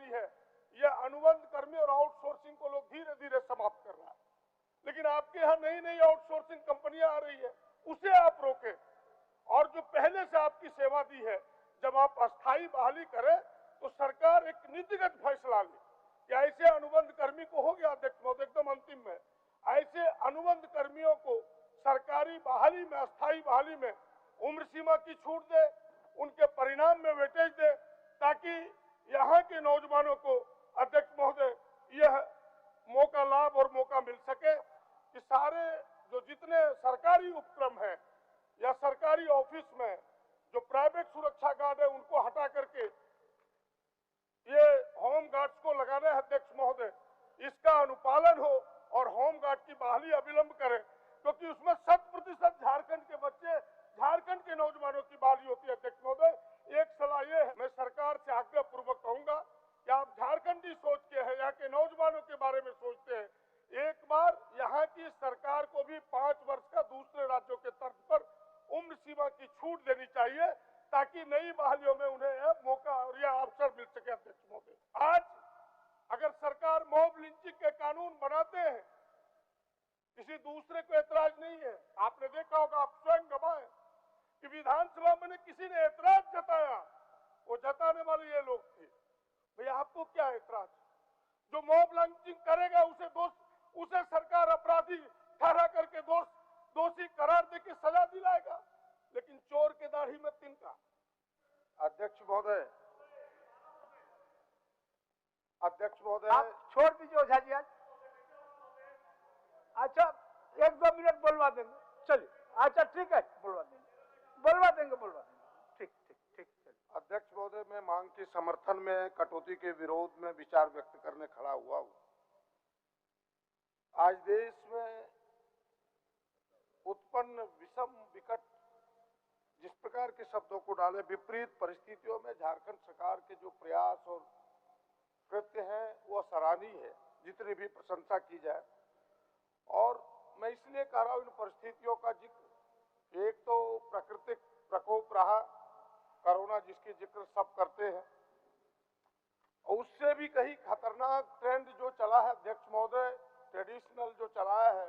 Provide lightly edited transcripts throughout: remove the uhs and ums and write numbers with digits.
दी है, यह अनुबंध कर्मी और आउटसोर्सिंग को लोग धीरे धीरे समाप्त कर रहा है। लेकिन आपके यहाँ नई नई आउटसोर्सिंग कंपनियां आ रही है, उसे आप रोके। और जो पहले से आपकी सेवा दी है, जब आप अस्थायी बहाली करें तो सरकार एक नीतिगत फैसला ले कि ऐसे अनुबंध कर्मी को, हो गया अध्यक्ष महोदय एकदम अंतिम में, ऐसे अनुबंध कर्मियों को सरकारी बहाली में, अस्थायी बहाली में उम्र सीमा की छूट दे, उनके परिणाम में वेटेज दे, ताकि यहाँ के नौजवानों को अध्यक्ष महोदय यह मौका लाभ और मौका मिल सके कि सारे जो जितने सरकारी उपक्रम हैं या सरकारी ऑफिस में जो प्राइवेट सुरक्षा गार्ड है उनको हटा करके ये होम गार्ड्स को लगाना है अध्यक्ष महोदय, इसका अनुपालन हो और होम गार्ड की बहाली अविलंब करें, क्योंकि उसमें 100% झारखंड के बच्चे, झारखंड के नौजवानों की बहाली होती है। अध्यक्ष महोदय एक सलाह ये है, मैं सरकार से आग्रह पूर्वक कहूंगा कि आप झारखंडी सोच के हैं, यहाँ के नौजवानों के बारे में सोचते हैं, एक बार यहाँ की सरकार को भी 5 वर्ष का दूसरे राज्यों के तर्ज पर उम्र सीमा की छूट देनी चाहिए, ताकि नई बहालियों में उन्हें मौका और यह अवसर मिल सके। अध्यक्ष महोदय आज अगर सरकार मॉब लिंचिंग के कानून बनाते हैं, किसी दूसरे को ऐतराज नहीं है। आपने देखा होगा, आप स्वयं गवाह हैं कि विधानसभा में किसी ने ऐतराज जताया, वो जताने वाले ये लोग थे। भैया आपको क्या ऐतराज? जो मॉब लिंचिंग करेगा उसे सरकार अपराधी ठहरा करके दोषी करार देके सजा दिलाएगा, लेकिन चोर के दाढ़ी में तिनका। अध्यक्ष महोदय आप छोड़ दीजिए ओझा जी आज। अच्छा 1-2 मिनट बोलवा देंगे, चलिए। अच्छा ठीक है, बोलवा देंगे। ठीक। अध्यक्ष महोदय, मैं मांग के समर्थन में कटौती के विरोध में विचार व्यक्त करने खड़ा हुआ हूँ। आज देश में उत्पन्न विषम विकट जिस प्रकार के शब्दों को डाले, विपरीत परिस्थितियों में झारखंड सरकार के जो प्रयास और कृत्य हैं वो सराहनीय है, जितनी भी प्रशंसा की जाए। और मैं इसलिए कह रहा हूँ इन परिस्थितियों का जिक्र, एक तो प्राकृतिक प्रकोप रहा कोरोना, जिसकी जिक्र सब करते हैं, और उससे भी कहीं खतरनाक ट्रेंड जो चला है अध्यक्ष महोदय, ट्रेडिशनल जो चलाया है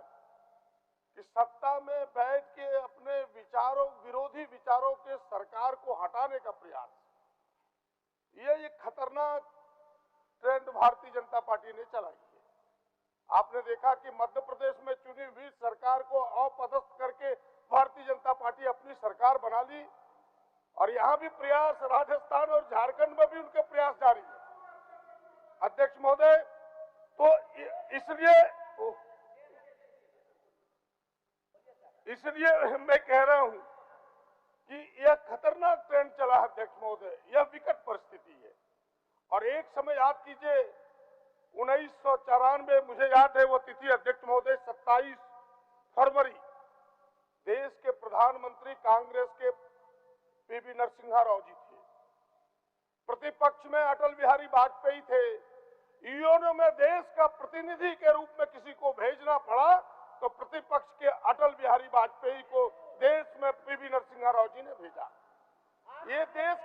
कि सत्ता में बैठ के अपने विरोधी विचारों के सरकार को हटाने का प्रयास, ये एक खतरनाक ट्रेंड भारतीय जनता पार्टी ने चलाई है। आपने देखा कि मध्य प्रदेश में चुनी हुई सरकार को अपदस्थ करके भारतीय जनता पार्टी अपनी सरकार बना ली, और यहाँ भी प्रयास राजस्थान और झारखंड में भी उनके प्रयास जारी है। अध्यक्ष महोदय, तो इसलिए मैं कह रहा हूं कि यह खतरनाक ट्रेंड चला है अध्यक्ष महोदय, यह विकट परिस्थिति है। और एक समय याद कीजिए 1994, मुझे याद है वो तिथि अध्यक्ष महोदय, 27 फरवरी, देश के प्रधानमंत्री कांग्रेस के पीवी नरसिम्हा राव जी थे, प्रतिपक्ष में अटल बिहारी वाजपेयी थे। यूएनओ में देश का प्रतिनिधि के रूप में किसी को भेजना पड़ा तो प्रतिपक्ष के अटल बिहारी वाजपेयी को देश में पीवी नरसिम्हा राव जी ने भेजा। ये देश,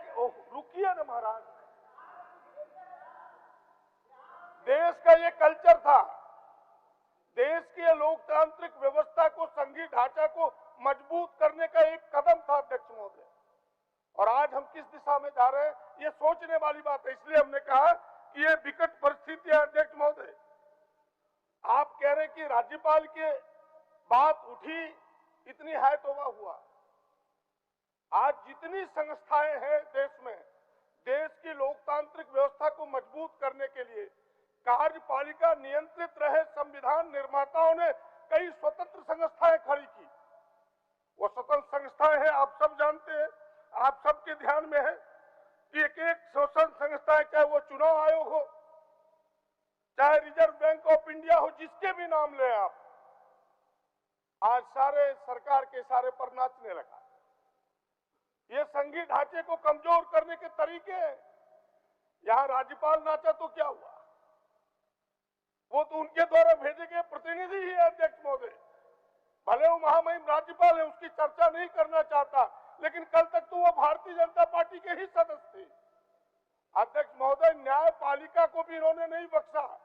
रुकिए ना महाराज, देश का ये कल्चर था, देश की लोकतांत्रिक व्यवस्था को, संघीय ढांचा को मजबूत करने का एक कदम था अध्यक्ष महोदय। और आज हम किस दिशा में जा रहे हैं, ये सोचने वाली बात है। इसलिए हमने कहा कि ये विकट परिस्थिति है अध्यक्ष महोदय। आप कह रहे कि राज्यपाल की बात उठी, इतनी है तौबा हुआ। आज जितनी संस्थाएं हैं देश में, देश की लोकतांत्रिक व्यवस्था को मजबूत करने के लिए कार्यपालिका नियंत्रित रहे, संविधान निर्माताओं ने कई स्वतंत्र संस्थाएं खड़ी की। वो स्वतंत्र संस्थाएं हैं, आप सब जानते हैं, आप सबके ध्यान में है कि एक स्वतंत्र संस्थाएं, चाहे वो चुनाव आयोग हो, चाहे रिजर्व बैंक ऑफ इंडिया हो, जिसके भी नाम ले आप, आज सारे सरकार के इशारे पर नाचने लगा। ये संघीय ढांचे को कमजोर करने के तरीके हैं। यहां राज्यपाल नाचा तो क्या हुआ, वो तो उनके द्वारा भेजे गए प्रतिनिधि ही है अध्यक्ष महोदय। भले वो महामहिम राज्यपाल है, उसकी चर्चा नहीं करना चाहता, लेकिन कल तक तो वो भारतीय जनता पार्टी के ही सदस्य थे। अध्यक्ष महोदय, न्यायपालिका न्यायपालिका को भी इन्होंने नहीं बख्शा।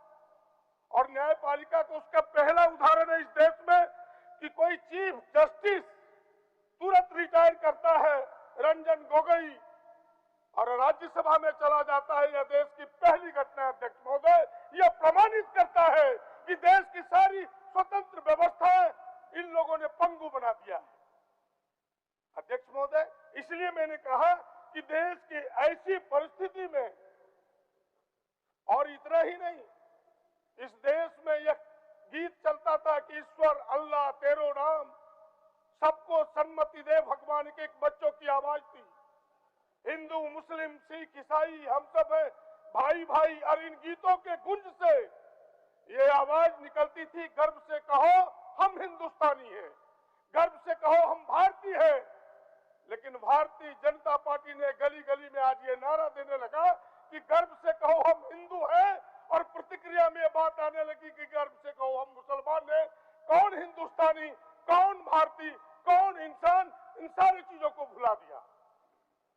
और न्यायपालिका को उसका पहला उदाहरण है इस देश में कि कोई चीफ जस्टिस तुरंत रिटायर करता है, रंजन गोगोई, और राज्यसभा में चला जाता है। यह देश की पहली घटना है अध्यक्ष महोदय। यह प्रमाणित करता है कि देश की सारी स्वतंत्र व्यवस्थाएं इन लोगों ने पंगु बना दिया है अध्यक्ष महोदय। इसलिए मैंने कहा कि देश की ऐसी परिस्थिति में, और इतना ही नहीं, इस देश में यह गीत चलता था कि ईश्वर अल्लाह तेरो नाम, सबको सन्मति दे भगवान के, एक बच्चों की आवाज थी। हिंदू मुस्लिम सिख ईसाई हम सब है भाई भाई, और इन गीतों के गुंज से ये आवाज निकलती थी, गर्व से कहो हम हिंदुस्तानी हैं, गर्व से कहो हम भारतीय हैं। लेकिन भारतीय जनता पार्टी ने गली गली में आज ये नारा देने लगा कि गर्व से कहो हम हिंदू हैं, और प्रतिक्रिया में ये बात आने लगी कि गर्व से कहो हम मुसलमान हैं। कौन हिंदुस्तानी, कौन भारतीय, कौन इंसान, इन सारी चीजों को भुला दिया।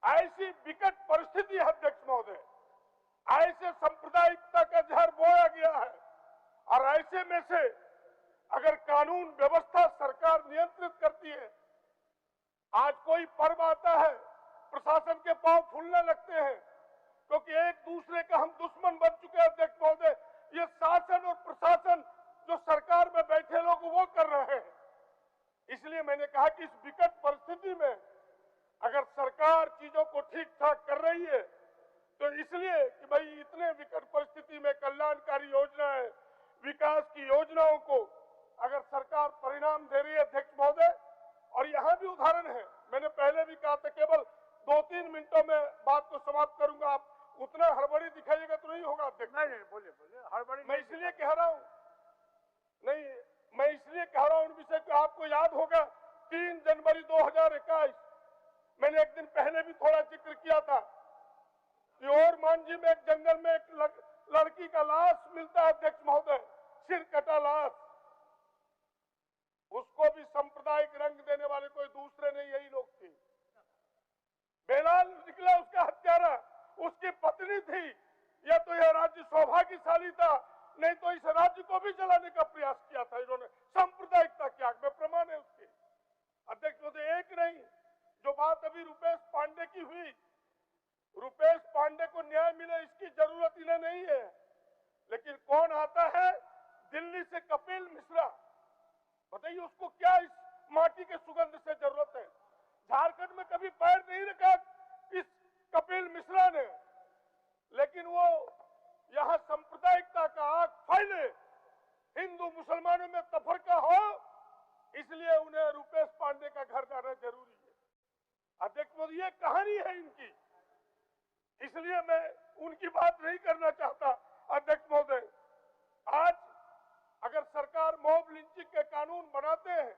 ऐसी विकट परिस्थिति है अध्यक्ष महोदय, ऐसे सांप्रदायिकता का जहर बोया गया है, और ऐसे में से अगर कानून व्यवस्था सरकार नियंत्रित करती है, आज कोई पर्व आता है प्रशासन के पांव फूलने लगते हैं क्योंकि एक दूसरे का हम दुश्मन बन चुके हैं अध्यक्ष महोदय। ये शासन और प्रशासन जो सरकार में बैठे लोग वो कर रहे हैं। इसलिए मैंने कहा कि इस विकट परिस्थिति में अगर सरकार चीजों को ठीक ठाक कर रही है तो इसलिए कि भाई इतने विकट परिस्थिति में कल्याणकारी योजनाएं, विकास की योजनाओं को अगर सरकार परिणाम दे रही है अध्यक्ष महोदय, और यहाँ भी उदाहरण है, मैंने पहले भी कहा था केवल 2-3 मिनटों में बात को समाप्त करूंगा, आप उतना हड़बड़ी दिखाइएगा तो नहीं होगा अध्यक्ष। नहीं बोलिए बोलिए, हड़बड़ी मैं इसलिए कह रहा हूँ, नहीं मैं इसलिए कह रहा हूँ उन विषय को। आपको याद होगा 3 जनवरी 2021 मैंने एक दिन पहले भी थोड़ा जिक्र किया था कि और मांझी में एक जंगल में एक लड़की का लाश मिलता है अध्यक्ष महोदय, सिर कटा लाश। उसको भी सांप्रदायिक रंग देने वाले कोई दूसरे नहीं, यही लोग थे। बेलाल निकला उसका हत्यारा, उसकी पत्नी थी। या तो यह राज्य सौभाग्यशाली था, नहीं तो इस राज्य को भी जलाने का प्रयास किया था इन्होंने सांप्रदायिकता की आग में। प्रमाण है उसके अध्यक्ष महोदय। एक नहीं, जो बात अभी रुपेश पांडे की हुई, रुपेश पांडे को न्याय मिले इसकी जरूरत इन्हें नहीं है, लेकिन कौन आता है दिल्ली से, कपिल मिश्रा, बताइए उसको क्या इस माटी के सुगंध से जरूरत है। झारखंड में कभी पैर नहीं रखा इस कपिल मिश्रा ने, लेकिन वो यहाँ सांप्रदायिकता का आग फैले, हिंदू मुसलमानों में तफरका हो, इसलिए उन्हें रुपेश पांडे का घर जाना जरूरी है अध्यक्ष मोदी। ये कहानी है इनकी, इसलिए मैं उनकी बात नहीं करना चाहता अध्यक्ष महोदय। आज अगर सरकार मॉब लिंचिंग के कानून बनाते हैं,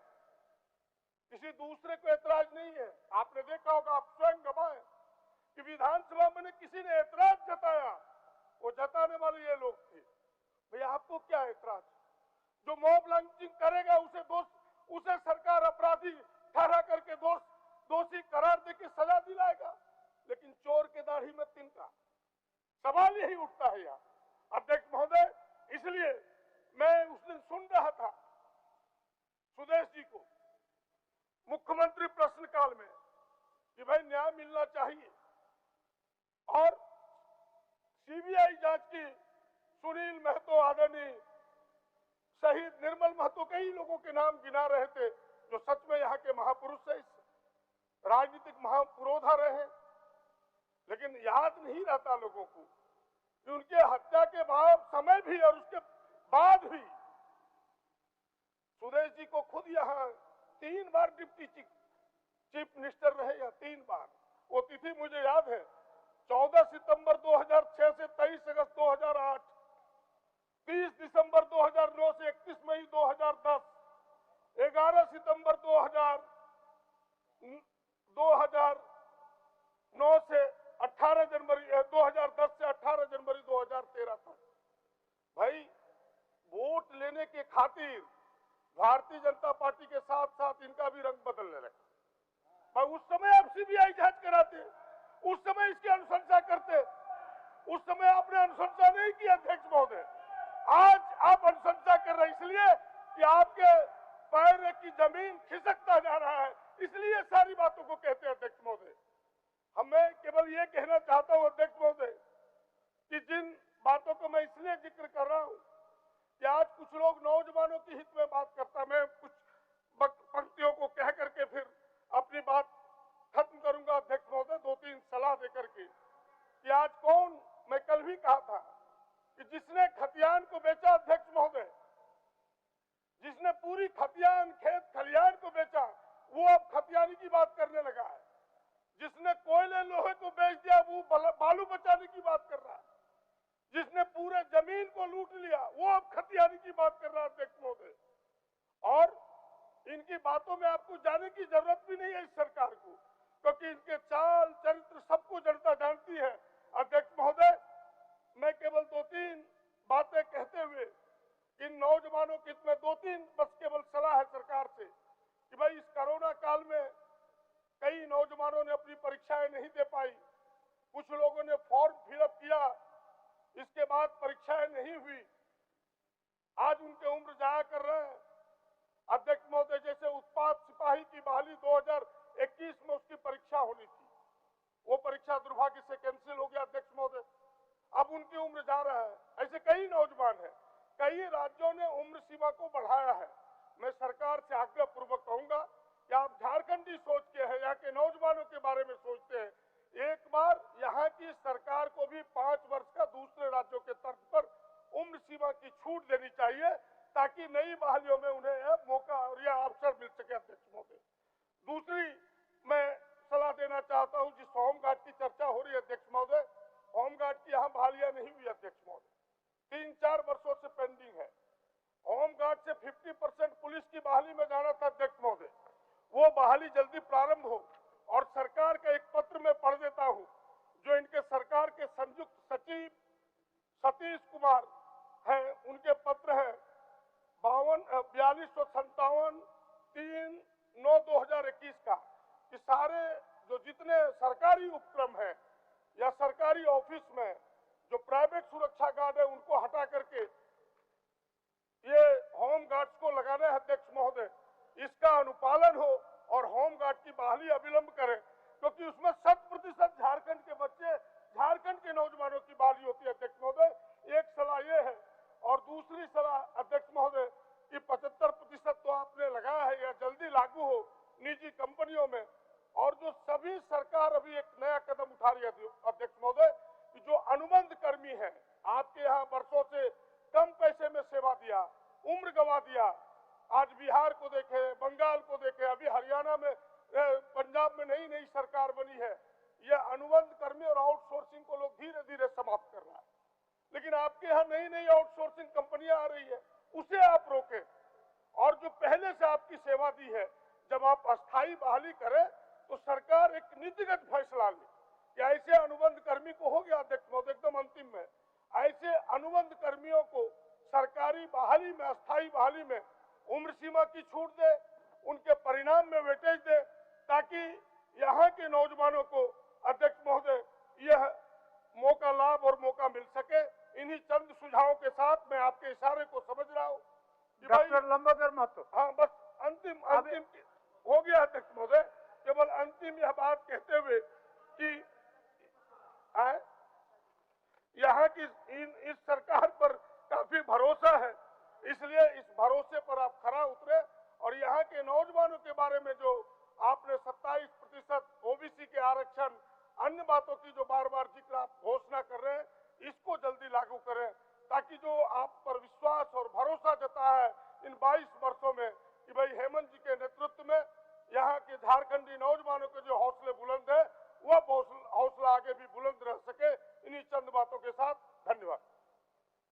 किसी दूसरे को ऐतराज नहीं है। आपने देखा होगा, आप स्वयं गवाह कि विधानसभा में किसी ने ऐतराज जताया, वो जताने वाले ये लोग थे। भैया आपको क्या ऐतराज? जो मॉब लिंचिंग करेगा उसे सरकार अपराधी ठहरा करके दोषी करार देके सजा दिलाएगा, लेकिन चोर के दाढ़ी में तिनका। सवाल यही उठता है यार अध्यक्ष महोदय। इसलिए मैं उस दिन सुन रहा था सुदेश जी को मुख्यमंत्री प्रश्नकाल में कि भाई न्याय मिलना चाहिए, और सीबीआई जांच की सुनील महतो, आदरणीय शहीद निर्मल महतो, कई लोगों के नाम गिना रहे थे जो सच में यहाँ के महापुरुष है, राजनीतिक महापुरोधा रहे, लेकिन याद नहीं रहता लोगों को कि उनके हत्या के बाद समय भी और उसके बाद भी सुदेश जी को खुद यहाँ 3 बार डिप्टी चीफ मिनिस्टर रहे, या 3 बार। वो तिथि मुझे याद है, 14 सितंबर 2006 से 23 अगस्त 2008, 30 दिसंबर 2009 से 31 मई 2010, 11 सितंबर 2009 से 18 जनवरी 2010 से 18 जनवरी 2013 तक। भाई वोट लेने के खातिर भारतीय जनता पार्टी के साथ साथ इनका भी रंग बदलने लगा। भाई उस समय आप सीबीआई जांच कराते, उस समय इसकी अनुशंसा करते, उस समय आपने अनुशंसा अनुशंसा नहीं की अध्यक्ष महोदय। आज आप अनुशंसा कर रहे हैं इसलिए कि आपके पैर की जमीन खिसकता जा रहा है, इसलिए सारी बातों को कहते हैं अध्यक्ष महोदय। हमें केवल ये कहना चाहता हूं अध्यक्ष महोदय कि जिन बातों को मैं इसलिए जिक्र कर रहा हूं कि आज कुछ लोग नौजवानों के हित में बात करता, मैं कुछ पंक्तियों को कह करके फिर अपनी बात खत्म करूंगा अध्यक्ष महोदय, 2-3 सलाह देकर के कि आज कौन, मैं कल भी कहा था कि जिसने खतियान को बेचा अध्यक्ष महोदय, जिसने पूरी खतियान खेत खलियान को बेचा, वो अब खतियानी की बात करने लगा है। जिसने कोयले लोहे को बेच दिया वो बालू बचाने की बात कर रहा है। जिसने पूरे जमीन को लूट लिया वो अब खतियानी की बात कर रहा है अध्यक्ष महोदय। और इनकी बातों में आपको जाने की जरूरत भी नहीं है इस सरकार को, क्योंकि इनके चाल चरित्र सबको जनता जानती है अध्यक्ष महोदय। मैं केवल 2-3 बातें कहते हुए इन नौजवानों के हित में 2-3 बस केवल सलाह है सरकार से कि भाई इस कोरोना काल में कई नौजवानों ने अपनी परीक्षाएं नहीं दे पाई, कुछ लोगों ने फॉर्म फिलअप किया, इसके बाद परीक्षाएं नहीं हुई, आज उनके उम्र जाया कर रहे हैं अध्यक्ष महोदय। जैसे उत्पाद सिपाही की बहाली 2021 में उसकी परीक्षा होनी थी, वो परीक्षा दुर्भाग्य से कैंसिल हो गया अध्यक्ष महोदय, अब उनकी उम्र जा रहा है। ऐसे कई नौजवान हैं, कई राज्यों ने उम्र सीमा को बढ़ाया है। मैं सरकार से आग्रह पूर्वक कहूंगा कि आप झारखंडी सोच के हैं, यहाँ के नौजवानों के बारे में सोचते हैं, एक बार यहाँ की सरकार को भी 5 वर्ष का दूसरे राज्यों के तर्ज पर उम्र सीमा की छूट देनी चाहिए, ताकि नई बहालियों में उन्हें मौका और यह अवसर मिल सके अध्यक्ष महोदय। दूसरी मैं सलाह देना चाहता हूं, जिस होमगार्ड की चर्चा हो रही है अध्यक्ष महोदय, होमगार्ड की यहाँ बहालियां नहीं हुई अध्यक्ष महोदय, 3-4 वर्षों से पेंडिंग है। होमगार्ड से 50% पुलिस की बहाली में जाना था अध्यक्ष महोदय, वो बहाली जल्दी प्रारंभ हो। और सरकार का एक पत्र मैं पढ़ देता हूं, जो इनके सरकार के संयुक्त सचिव सतीश कुमार हैं, उनके पत्र है 4257 3/9/2021 का, कि सारे जो जितने सरकारी उपक्रम है या सरकारी ऑफिस में जो प्राइवेट सुरक्षा गार्ड है उनको हटा करके ये होम गार्ड्स को लगाना है अध्यक्ष महोदय। इसका अनुपालन हो और होम गार्ड की बहाली अविलंब करें, क्योंकि उसमें 100% झारखंड के बच्चे, झारखंड के नौजवानों की बहाली होती है अध्यक्ष महोदय। एक सलाह ये है। और दूसरी सलाह अध्यक्ष महोदय कि 75% तो आपने लगाया है, या जल्दी लागू हो निजी कंपनियों में। और जो सभी सरकार अभी एक नया कदम उठा रही है अध्यक्ष महोदय, कि जो अनुबंध कर्मी है, आपके यहाँ वर्षों से कम पैसे में सेवा दिया, उम्र गवा दिया, आज बिहार को देखे, बंगाल को देखे, अभी हरियाणा में, पंजाब में नई नई सरकार बनी है, यह अनुबंध कर्मी और आउटसोर्सिंग को लोग धीरे धीरे समाप्त कर रहा है। लेकिन आपके यहाँ नई नई आउटसोर्सिंग कंपनियां आ रही है, उसे आप रोकें। और जो पहले से आपकी सेवा दी है, जब आप अस्थायी बहाली करें तो सरकार एक नीतिगत फैसला ले कि ऐसे अनुबंध कर्मी को, हो गया अध्यक्ष महोदय एकदम अंतिम में, ऐसे अनुबंध कर्मियों को सरकारी बहाली में, अस्थायी बहाली में उम्र सीमा की छूट दे, उनके परिणाम में वेटेज दे, ताकि यहाँ के नौजवानों को अध्यक्ष महोदय यह मौका लाभ और मौका मिल सके। इन्हीं चंद सुझावों के साथ मैं आपके इशारे को समझ रहा हूँ। डॉक्टर लंबोदर महतो। हाँ, बस अंतिम हो गया अध्यक्ष महोदय, केवल अंतिम यह बात कहते हुए कि यहाँ की इस सरकार पर काफी भरोसा है, इसलिए इस भरोसे पर आप खरा उतरे और यहाँ के नौजवानों के बारे में जो आपने 27% ओबीसी के आरक्षण, अन्य बातों की जो बार बार जिक्र आप घोषणा कर रहे हैं, इसको जल्दी लागू करें, ताकि जो आप पर विश्वास और भरोसा जताया है इन 22 वर्षों में कि भाई हेमंत जी के नेतृत्व में यहाँ के झारखंडी नौजवानों के जो हौसले बुलंद है, वह हौसला आगे भी बुलंद रह सके। इन्हीं चंद बातों के साथ धन्यवाद।